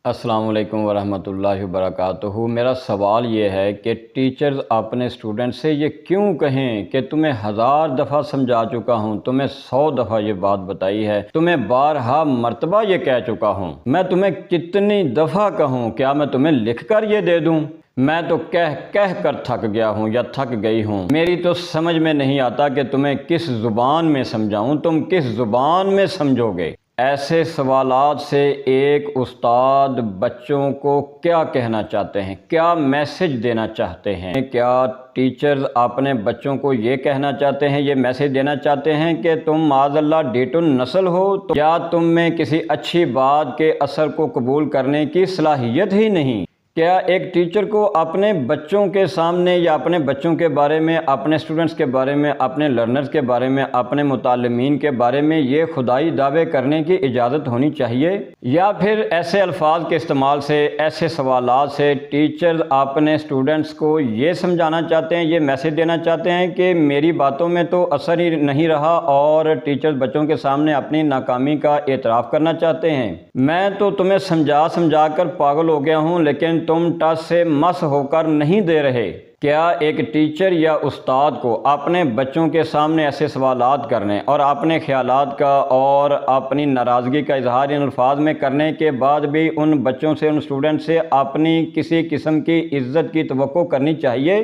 السلام علیکم ورحمۃ اللہ وبرکاتہ۔ میرا سوال یہ ہے کہ ٹیچرز اپنے اسٹوڈنٹ سے یہ کیوں کہیں کہ تمہیں 1000 دفعہ سمجھا چکا ہوں، تمہیں 100 دفعہ یہ بات بتائی ہے، تمہیں بارہا مرتبہ یہ کہہ چکا ہوں، میں تمہیں کتنی دفعہ کہوں، کیا میں تمہیں لکھ کر یہ دے دوں؟ میں تو کہہ کر تھک گیا ہوں یا تھک گئی ہوں، میری تو سمجھ میں نہیں آتا کہ تمہیں کس زبان میں سمجھاؤں، تم کس زبان میں سمجھو گے؟ ایسے سوالات سے ایک استاد بچوں کو کیا کہنا چاہتے ہیں، کیا میسج دینا چاہتے ہیں؟ کیا ٹیچرز اپنے بچوں کو یہ کہنا چاہتے ہیں، یہ میسج دینا چاہتے ہیں کہ تم معاذ اللہ ڈیٹ النسل ہو، کیا تم میں کسی اچھی بات کے اثر کو قبول کرنے کی صلاحیت ہی نہیں؟ کیا ایک ٹیچر کو اپنے بچوں کے سامنے یا اپنے بچوں کے بارے میں، اپنے اسٹوڈنٹس کے بارے میں، اپنے لرنرز کے بارے میں، اپنے متعلمین کے بارے میں یہ خدائی دعوے کرنے کی اجازت ہونی چاہیے؟ یا پھر ایسے الفاظ کے استعمال سے، ایسے سوالات سے ٹیچرز اپنے اسٹوڈنٹس کو یہ سمجھانا چاہتے ہیں، یہ میسج دینا چاہتے ہیں کہ میری باتوں میں تو اثر ہی نہیں رہا، اور ٹیچرز بچوں کے سامنے اپنی ناکامی کا اعتراف کرنا چاہتے ہیں؟ میں تو تمہیں سمجھا کر پاگل ہو گیا ہوں، لیکن تم ٹس سے مس ہو کر نہیں دے رہے۔ کیا ایک ٹیچر یا استاد کو اپنے بچوں کے سامنے ایسے سوالات کرنے اور اپنے خیالات کا اور اپنی ناراضگی کا اظہار ان الفاظ میں کرنے کے بعد بھی ان بچوں سے، ان اسٹوڈنٹ سے اپنی کسی قسم کی عزت کی توقع کرنی چاہیے؟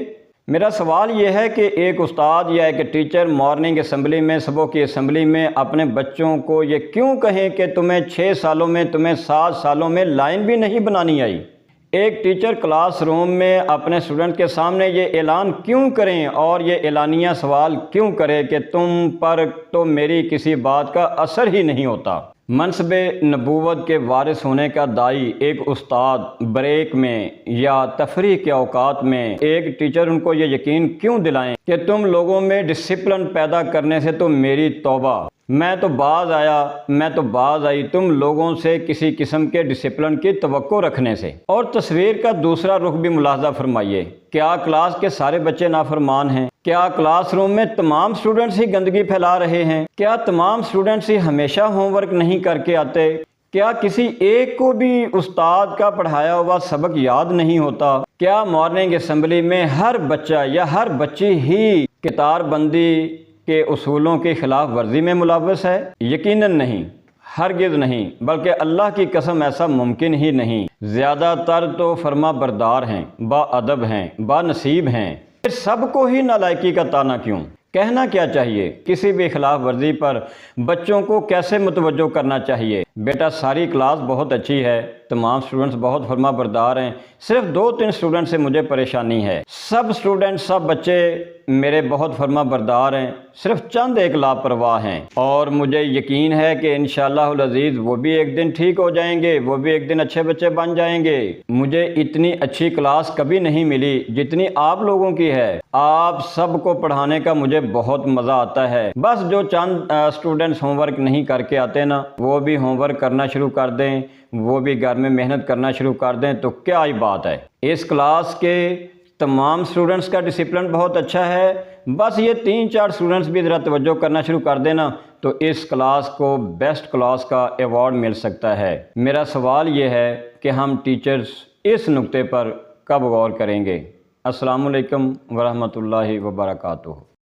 میرا سوال یہ ہے کہ ایک استاد یا ایک ٹیچر مارننگ اسمبلی میں، صبح کی اسمبلی میں اپنے بچوں کو یہ کیوں کہیں کہ تمہیں 6 سالوں میں، تمہیں 7 سالوں میں لائن بھی نہیں بنانی آئی؟ ایک ٹیچر کلاس روم میں اپنے اسٹوڈنٹ کے سامنے یہ اعلان کیوں کریں اور یہ اعلانیہ سوال کیوں کرے کہ تم پر تو میری کسی بات کا اثر ہی نہیں ہوتا؟ منصب نبوت کے وارث ہونے کا داعی ایک استاد بریک میں یا تفریح کے اوقات میں ایک ٹیچر ان کو یہ یقین کیوں دلائیں کہ تم لوگوں میں ڈسپلن پیدا کرنے سے تو میری توبہ، میں تو باز آئی تم لوگوں سے کسی قسم کے ڈسپلن کی توقع رکھنے سے۔ اور تصویر کا دوسرا رخ بھی ملاحظہ فرمائیے، کیا کلاس کے سارے بچے نافرمان ہیں؟ کیا کلاس روم میں تمام سٹوڈنٹس ہی گندگی پھیلا رہے ہیں؟ کیا تمام سٹوڈنٹس ہی ہمیشہ ہوم ورک نہیں کر کے آتے؟ کیا کسی ایک کو بھی استاد کا پڑھایا ہوا سبق یاد نہیں ہوتا؟ کیا مارننگ اسمبلی میں ہر بچہ یا ہر بچی ہی کتار بندی کے اصولوں کی خلاف ورزی میں ملوث ہے؟ یقیناً نہیں، ہرگز نہیں، بلکہ اللہ کی قسم ایسا ممکن ہی نہیں۔ زیادہ تر تو فرما بردار ہیں، با ادب ہیں، با نصیب ہیں، پھر سب کو ہی نالائکی کا طعنہ کیوں؟ کہنا کیا چاہیے؟ کسی بھی خلاف ورزی پر بچوں کو کیسے متوجہ کرنا چاہیے؟ بیٹا ساری کلاس بہت اچھی ہے، تمام سٹوڈنٹس بہت فرما بردار ہیں، صرف 2-3 سٹوڈنٹ سے مجھے پریشانی ہے، سب سٹوڈنٹ، سب بچے میرے بہت فرما بردار ہیں، صرف چند ایک لاپرواہ ہیں، اور مجھے یقین ہے کہ انشاءاللہ العزیز وہ بھی ایک دن ٹھیک ہو جائیں گے، وہ بھی ایک دن اچھے بچے بن جائیں گے۔ مجھے اتنی اچھی کلاس کبھی نہیں ملی جتنی آپ لوگوں کی ہے، آپ سب کو پڑھانے کا مجھے بہت مزہ آتا ہے۔ بس جو چند سٹوڈنٹس ہوم ورک نہیں کر کے آتے نا، وہ بھی ہوم ورک کرنا شروع کر دیں، وہ بھی گھر میں محنت کرنا شروع کر دیں تو کیا ہی بات ہے۔ اس کلاس کے تمام سٹوڈنٹس کا ڈسپلن بہت اچھا ہے، بس یہ 3-4 سٹوڈنٹس بھی ذرا توجہ کرنا شروع کر دینا تو اس کلاس کو بیسٹ کلاس کا ایوارڈ مل سکتا ہے۔ میرا سوال یہ ہے کہ ہم ٹیچرز اس نقطے پر کب غور کریں گے؟ السلام علیکم ورحمۃ اللہ وبرکاتہ۔